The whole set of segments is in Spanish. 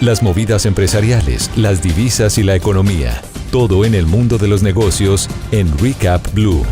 Las movidas empresariales, las divisas y la economía. Todo en el mundo de los negocios en Recap Blue.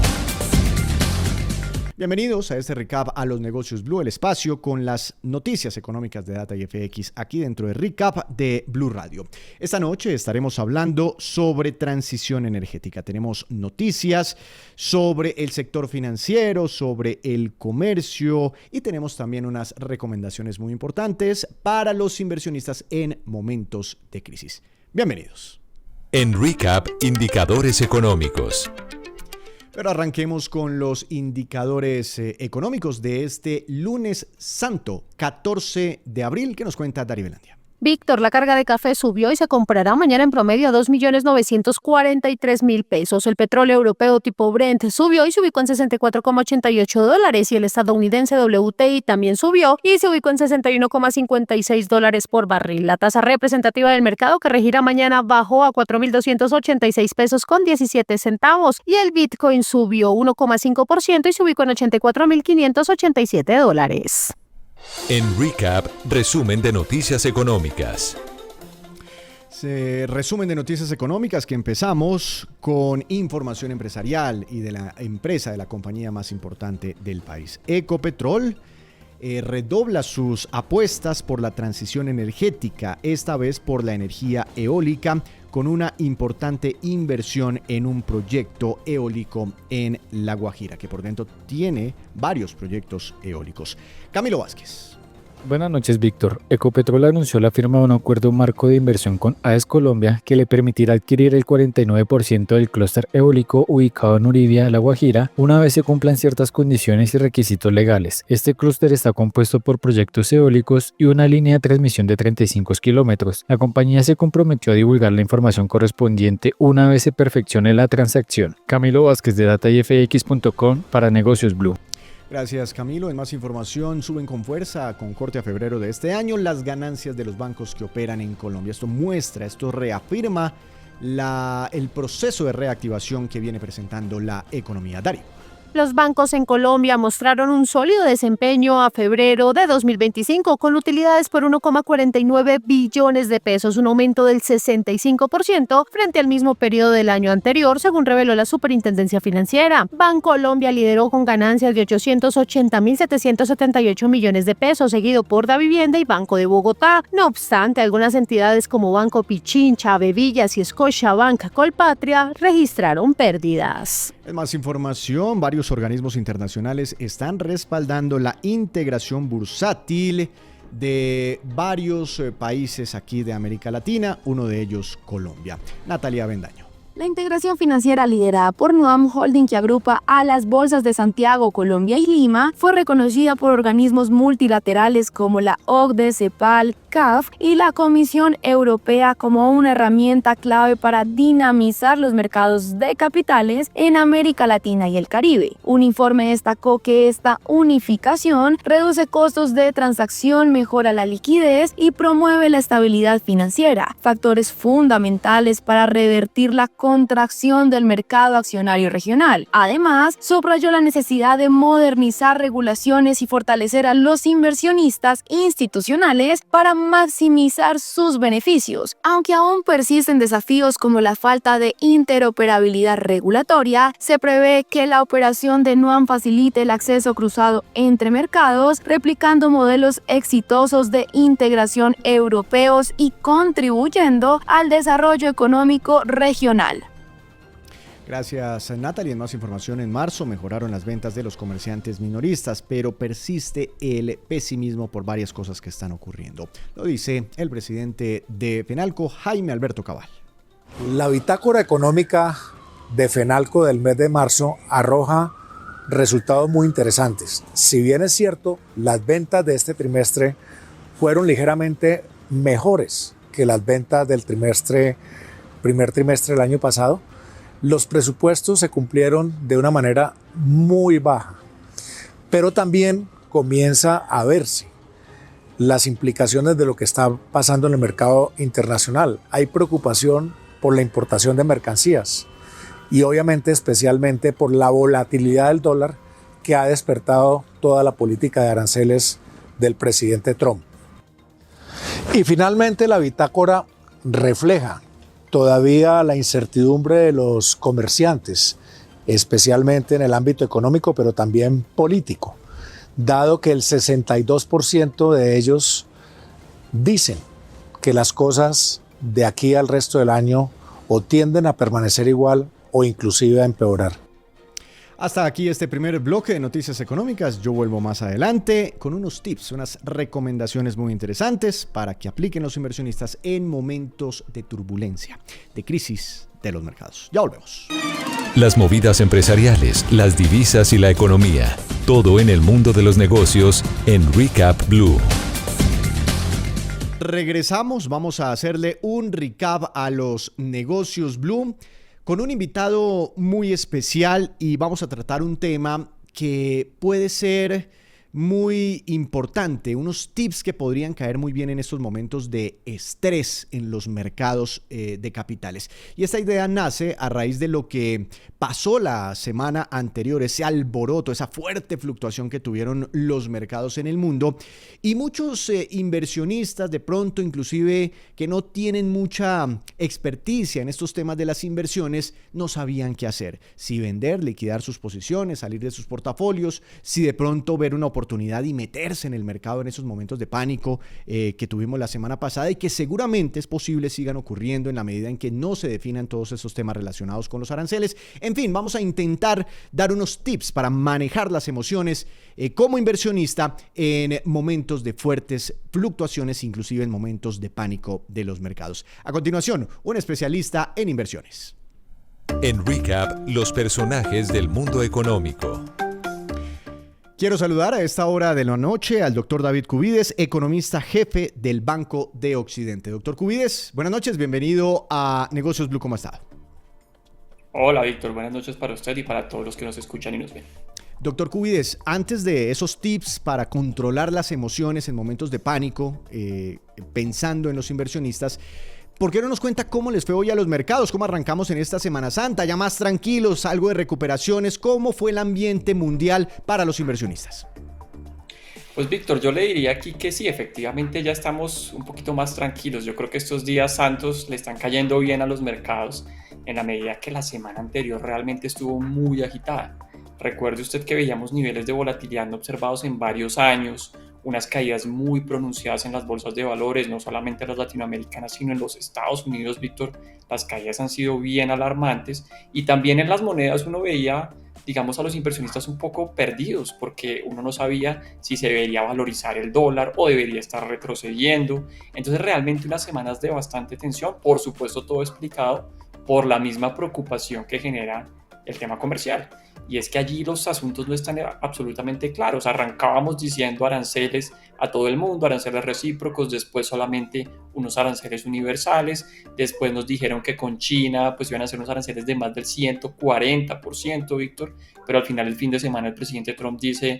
Bienvenidos a este recap a los negocios Blue, el espacio con las noticias económicas de Data y FX aquí dentro de Recap de Blue Radio. Esta noche estaremos hablando sobre transición energética. Tenemos noticias sobre el sector financiero, sobre el comercio y tenemos también unas recomendaciones muy importantes para los inversionistas en momentos de crisis. Bienvenidos. En Recap, indicadores económicos. Pero arranquemos con los indicadores económicos de este lunes santo, 14 de abril, que nos cuenta Dari Belandia. Víctor, la carga de café subió y se comprará mañana en promedio a 2.943.000 pesos. El petróleo europeo tipo Brent subió y se ubicó en $64,88 y el estadounidense WTI también subió y se ubicó en $61,56 por barril. La tasa representativa del mercado que regirá mañana bajó a 4.286 pesos con 17 centavos y el Bitcoin subió 1,5% y se ubicó en $84.587. En Recap, resumen de noticias económicas. Resumen de noticias económicas que empezamos con información empresarial y de la empresa de la compañía más importante del país. Ecopetrol redobla sus apuestas por la transición energética, esta vez por la energía eólica, con una importante inversión en un proyecto eólico en La Guajira, que por dentro tiene varios proyectos eólicos. Camilo Vázquez. Buenas noches, Víctor. Ecopetrol anunció la firma de un acuerdo marco de inversión con AES Colombia que le permitirá adquirir el 49% del clúster eólico ubicado en Uribia, La Guajira, una vez se cumplan ciertas condiciones y requisitos legales. Este clúster está compuesto por proyectos eólicos y una línea de transmisión de 35 kilómetros. La compañía se comprometió a divulgar la información correspondiente una vez se perfeccione la transacción. Camilo Vázquez de datayfx.com para Negocios Blue. Gracias, Camilo. En más información, suben con fuerza con corte a febrero de este año las ganancias de los bancos que operan en Colombia. Esto reafirma el proceso de reactivación que viene presentando la economía. Dari. Los bancos en Colombia mostraron un sólido desempeño a febrero de 2025 con utilidades por 1,49 billones de pesos, un aumento del 65% frente al mismo periodo del año anterior, según reveló la Superintendencia Financiera. Bancolombia lideró con ganancias de 880.778 millones de pesos, seguido por Davivienda y Banco de Bogotá. No obstante, algunas entidades como Banco Pichincha, Bevillas y Scotiabank Colpatria registraron pérdidas. En más información, varios organismos internacionales están respaldando la integración bursátil de varios países aquí de América Latina, uno de ellos Colombia. Natalia Bendaño. La integración financiera liderada por Nuam Holding, que agrupa a las bolsas de Santiago, Colombia y Lima, fue reconocida por organismos multilaterales como la OCDE, CEPAL, CAF y la Comisión Europea como una herramienta clave para dinamizar los mercados de capitales en América Latina y el Caribe. Un informe destacó que esta unificación reduce costos de transacción, mejora la liquidez y promueve la estabilidad financiera, factores fundamentales para revertir la contracción del mercado accionario regional. Además, subrayó la necesidad de modernizar regulaciones y fortalecer a los inversionistas institucionales para maximizar sus beneficios. Aunque aún persisten desafíos como la falta de interoperabilidad regulatoria, se prevé que la operación de Nuam facilite el acceso cruzado entre mercados, replicando modelos exitosos de integración europeos y contribuyendo al desarrollo económico regional. Gracias, Natalie. En más información, en marzo mejoraron las ventas de los comerciantes minoristas, pero persiste el pesimismo por varias cosas que están ocurriendo. Lo dice el presidente de FENALCO, Jaime Alberto Cabal. La bitácora económica de FENALCO del mes de marzo arroja resultados muy interesantes. Si bien es cierto, las ventas de este trimestre fueron ligeramente mejores que las ventas del primer trimestre del año pasado, los presupuestos se cumplieron de una manera muy baja, pero también comienza a verse las implicaciones de lo que está pasando en el mercado internacional. Hay preocupación por la importación de mercancías y obviamente especialmente por la volatilidad del dólar que ha despertado toda la política de aranceles del presidente Trump. Y finalmente la bitácora refleja todavía la incertidumbre de los comerciantes, especialmente en el ámbito económico, pero también político, dado que el 62% de ellos dicen que las cosas de aquí al resto del año o tienden a permanecer igual o inclusive a empeorar. Hasta aquí este primer bloque de noticias económicas. Yo vuelvo más adelante con unos tips, unas recomendaciones muy interesantes para que apliquen los inversionistas en momentos de turbulencia, de crisis de los mercados. Ya volvemos. Las movidas empresariales, las divisas y la economía. Todo en el mundo de los negocios en Recap Blue. Regresamos, vamos a hacerle un recap a los negocios Blue con un invitado muy especial y vamos a tratar un tema que puede ser muy importante, unos tips que podrían caer muy bien en estos momentos de estrés en los mercados de capitales. Y esta idea nace a raíz de lo que pasó la semana anterior, ese alboroto, esa fuerte fluctuación que tuvieron los mercados en el mundo y muchos inversionistas de pronto inclusive que no tienen mucha experticia en estos temas de las inversiones no sabían qué hacer, si vender, liquidar sus posiciones, salir de sus portafolios, si de pronto ver una oportunidad y meterse en el mercado en esos momentos de pánico que tuvimos la semana pasada y que seguramente es posible sigan ocurriendo en la medida en que no se definan todos esos temas relacionados con los aranceles. En fin, vamos a intentar dar unos tips para manejar las emociones como inversionista en momentos de fuertes fluctuaciones, inclusive en momentos de pánico de los mercados. A continuación, un especialista en inversiones. En Recap, los personajes del mundo económico. Quiero saludar a esta hora de la noche al doctor David Cubides, economista jefe del Banco de Occidente. Doctor Cubides, buenas noches, bienvenido a Negocios Blue, ¿cómo está? Hola Víctor, buenas noches para usted y para todos los que nos escuchan y nos ven. Doctor Cubides, antes de esos tips para controlar las emociones en momentos de pánico, pensando en los inversionistas, ¿por qué no nos cuenta cómo les fue hoy a los mercados? ¿Cómo arrancamos en esta Semana Santa? Ya más tranquilos, algo de recuperaciones. ¿Cómo fue el ambiente mundial para los inversionistas? Pues Víctor, yo le diría aquí que sí, efectivamente ya estamos un poquito más tranquilos. Yo creo que estos días santos le están cayendo bien a los mercados en la medida que la semana anterior realmente estuvo muy agitada. Recuerde usted que veíamos niveles de volatilidad no observados en varios años, unas caídas muy pronunciadas en las bolsas de valores, no solamente las latinoamericanas, sino en los Estados Unidos, Víctor, las caídas han sido bien alarmantes y también en las monedas uno veía, digamos, a los inversionistas un poco perdidos porque uno no sabía si se debería valorizar el dólar o debería estar retrocediendo. Entonces realmente unas semanas de bastante tensión, por supuesto todo explicado por la misma preocupación que genera el tema comercial. Y es que allí los asuntos no están absolutamente claros. Arrancábamos diciendo aranceles a todo el mundo, aranceles recíprocos, después solamente unos aranceles universales, después nos dijeron que con China pues iban a ser unos aranceles de más del 140%, Víctor, pero al final el fin de semana el presidente Trump dice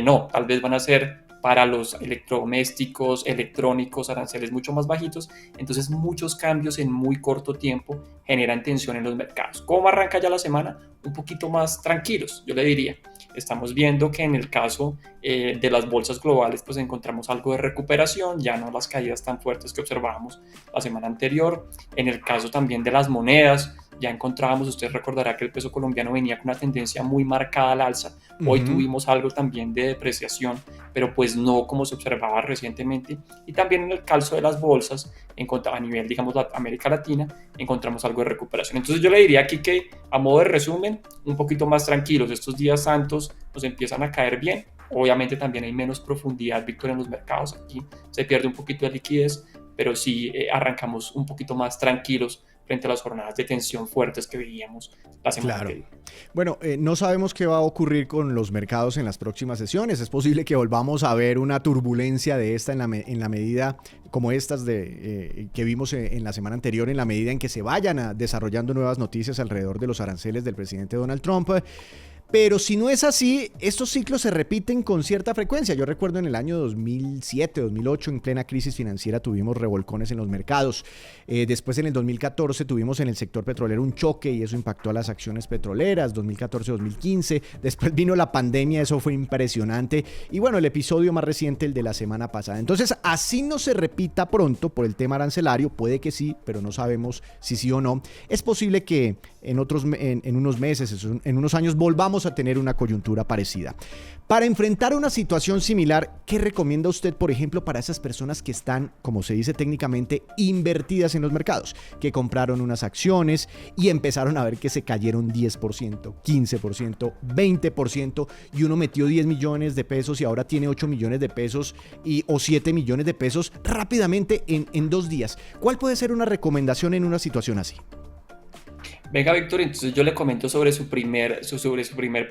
no, tal vez van a ser para los electrodomésticos, electrónicos, aranceles mucho más bajitos. Entonces muchos cambios en muy corto tiempo generan tensión en los mercados. ¿Cómo arranca ya la semana? Un poquito más tranquilos, yo le diría. Estamos viendo que en el caso de las bolsas globales pues encontramos algo de recuperación, ya no las caídas tan fuertes que observábamos la semana anterior. En el caso también de las monedas, ya encontrábamos, usted recordará que el peso colombiano venía con una tendencia muy marcada al alza. Hoy tuvimos algo también de depreciación, pero pues no como se observaba recientemente. Y también en el caso de las bolsas, a nivel, digamos, América Latina, encontramos algo de recuperación. Entonces yo le diría aquí que, a modo de resumen, un poquito más tranquilos. Estos días santos nos empiezan a caer bien. Obviamente también hay menos profundidad, Víctor, en los mercados. Aquí se pierde un poquito de liquidez, pero sí arrancamos un poquito más tranquilos frente a las jornadas de tensión fuertes que veíamos la semana anterior. Bueno, no sabemos qué va a ocurrir con los mercados en las próximas sesiones. Es posible que volvamos a ver una turbulencia de esta en la medida como estas que vimos en la semana anterior, en la medida en que se vayan desarrollando nuevas noticias alrededor de los aranceles del presidente Donald Trump. Pero si no es así, estos ciclos se repiten con cierta frecuencia. Yo recuerdo en el año 2007, 2008, en plena crisis financiera, tuvimos revolcones en los mercados. Después, en el 2014, tuvimos en el sector petrolero un choque y eso impactó a las acciones petroleras, 2014-2015. Después vino la pandemia, eso fue impresionante. Y bueno, el episodio más reciente, el de la semana pasada. Entonces, así no se repita pronto por el tema arancelario. Puede que sí, pero no sabemos si sí o no. Es posible que en unos meses, en unos años, volvamos a tener una coyuntura parecida. Para enfrentar una situación similar, ¿qué recomienda usted, por ejemplo, para esas personas que están, como se dice técnicamente, invertidas en los mercados? Que compraron unas acciones y empezaron a ver que se cayeron 10%, 15%, 20% y uno metió 10 millones de pesos y ahora tiene 8 millones de pesos o 7 millones de pesos rápidamente en 2 días. ¿Cuál puede ser una recomendación en una situación así? Venga, Víctor, entonces yo le comento sobre su primer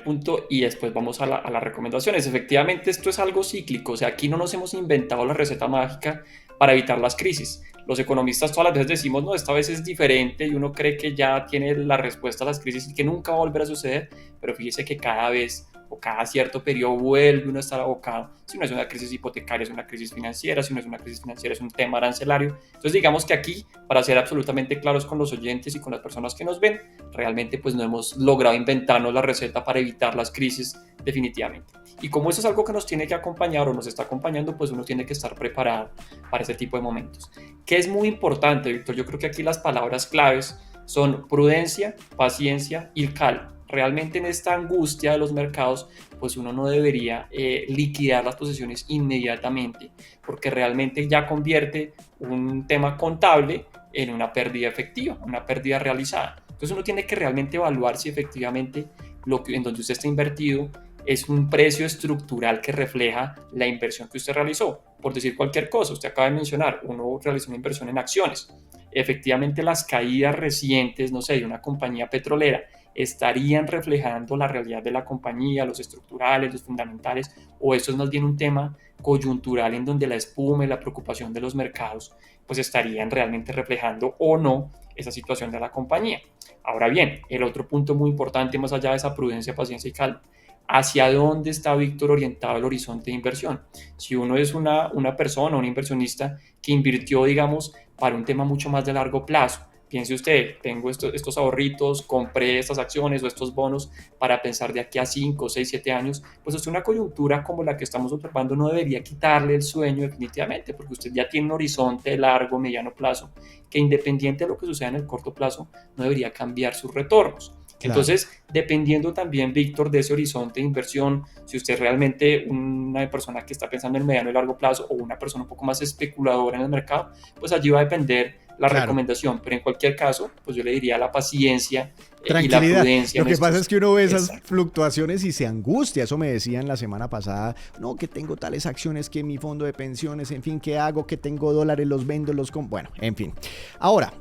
punto y después vamos a las recomendaciones. Efectivamente, esto es algo cíclico, o sea, aquí no nos hemos inventado la receta mágica para evitar las crisis. Los economistas todas las veces decimos, no, esta vez es diferente y uno cree que ya tiene la respuesta a las crisis y que nunca va a volver a suceder, pero fíjese que cada vez o cada cierto periodo vuelve uno a estar abocado. Si no es una crisis hipotecaria, es una crisis financiera. Si no es una crisis financiera, es un tema arancelario. Entonces, digamos que aquí, para ser absolutamente claros con los oyentes y con las personas que nos ven, realmente pues no hemos logrado inventarnos la receta para evitar las crisis definitivamente. Y como eso es algo que nos tiene que acompañar o nos está acompañando, pues uno tiene que estar preparado para ese tipo de momentos. ¿Qué es muy importante, Víctor? Yo creo que aquí las palabras claves son prudencia, paciencia y calma. Realmente en esta angustia de los mercados, pues uno no debería liquidar las posiciones inmediatamente, porque realmente ya convierte un tema contable en una pérdida efectiva, una pérdida realizada. Entonces uno tiene que realmente evaluar si efectivamente en donde usted está invertido es un precio estructural que refleja la inversión que usted realizó. Por decir cualquier cosa, usted acaba de mencionar, uno realizó una inversión en acciones. Efectivamente, las caídas recientes, no sé, de una compañía petrolera, estarían reflejando la realidad de la compañía, los estructurales, los fundamentales, o esto es más bien un tema coyuntural en donde la espuma y la preocupación de los mercados pues estarían realmente reflejando o no esa situación de la compañía. Ahora bien, el otro punto muy importante más allá de esa prudencia, paciencia y calma, ¿hacia dónde está, Víctor, orientado el horizonte de inversión? Si uno es una persona, un inversionista que invirtió, digamos, para un tema mucho más de largo plazo, piense usted, tengo estos ahorritos, compré estas acciones o estos bonos para pensar de aquí a 5, 6, 7 años, pues es una coyuntura como la que estamos observando no debería quitarle el sueño definitivamente, porque usted ya tiene un horizonte de largo, mediano plazo, que independiente de lo que suceda en el corto plazo, no debería cambiar sus retornos. Claro. Entonces, dependiendo también, Víctor, de ese horizonte de inversión, si usted es realmente una persona que está pensando en mediano y largo plazo o una persona un poco más especuladora en el mercado, pues allí va a depender la recomendación, pero en cualquier caso, pues yo le diría la paciencia y la prudencia. Lo que pasa es que uno ve esas fluctuaciones y se angustia, eso me decían la semana pasada, no, que tengo tales acciones que mi fondo de pensiones, en fin, ¿qué hago? Que tengo dólares, los vendo, bueno, en fin. Ahora,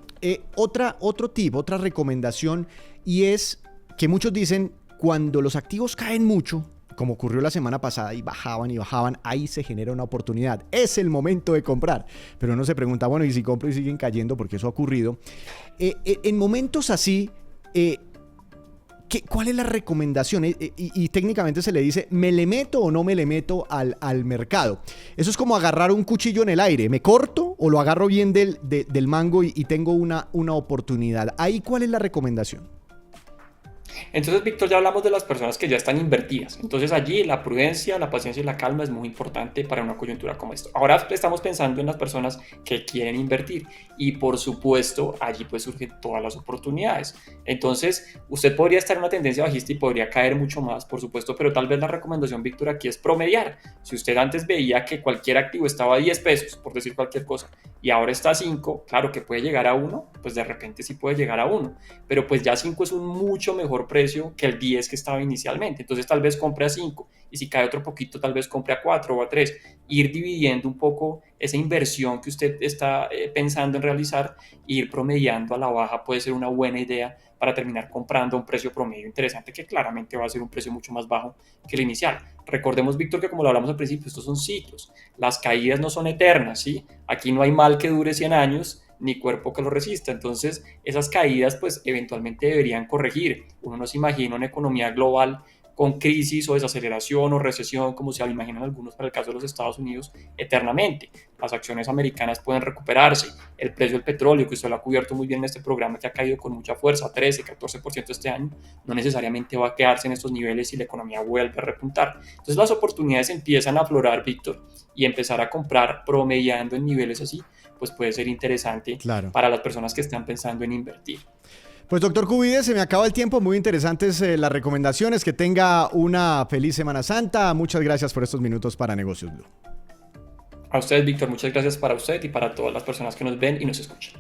otra recomendación, y es que muchos dicen, cuando los activos caen mucho, como ocurrió la semana pasada y bajaban, ahí se genera una oportunidad. Es el momento de comprar. Pero uno se pregunta, bueno, ¿y si compro y siguen cayendo? Porque eso ha ocurrido. En momentos así, ¿cuál es la recomendación? Y técnicamente se le dice, ¿me le meto o no me le meto al mercado? Eso es como agarrar un cuchillo en el aire. ¿Me corto o lo agarro bien del mango y tengo una oportunidad? Ahí, ¿cuál es la recomendación? Entonces, Víctor, ya hablamos de las personas que ya están invertidas. Entonces, allí la prudencia, la paciencia y la calma es muy importante para una coyuntura como esta. Ahora estamos pensando en las personas que quieren invertir y, por supuesto, allí pues surgen todas las oportunidades. Entonces, usted podría estar en una tendencia bajista y podría caer mucho más, por supuesto, pero tal vez la recomendación, Víctor, aquí es promediar. Si usted antes veía que cualquier activo estaba a 10 pesos, por decir cualquier cosa, y ahora está a 5, claro que puede llegar a 1, pues de repente sí puede llegar a 1, pero pues ya 5 es un mucho mejor precio que el 10 que estaba inicialmente. Entonces tal vez compre a 5 y si cae otro poquito tal vez compre a 4 o a 3. Ir dividiendo un poco esa inversión que usted está pensando en realizar e ir promediando a la baja puede ser una buena idea para terminar comprando a un precio promedio interesante que claramente va a ser un precio mucho más bajo que el inicial. Recordemos, Víctor, que como lo hablamos al principio, estos son ciclos. Las caídas no son eternas, ¿sí? Aquí no hay mal que dure 100 años ni cuerpo que lo resista. Entonces, esas caídas pues eventualmente deberían corregir. Uno no se imagina una economía global con crisis o desaceleración o recesión, como se lo imaginan algunos para el caso de los Estados Unidos, eternamente. Las acciones americanas pueden recuperarse. El precio del petróleo, que usted lo ha cubierto muy bien en este programa, que ha caído con mucha fuerza, 13, 14% este año, no necesariamente va a quedarse en estos niveles si la economía vuelve a repuntar. Entonces las oportunidades empiezan a aflorar, Víctor, y empezar a comprar promediando en niveles así, pues puede ser interesante para las personas que están pensando en invertir. Pues doctor Cubide, se me acaba el tiempo, muy interesantes las recomendaciones, que tenga una feliz Semana Santa, muchas gracias por estos minutos para Negocios Blue. A ustedes, Víctor, muchas gracias para usted y para todas las personas que nos ven y nos escuchan.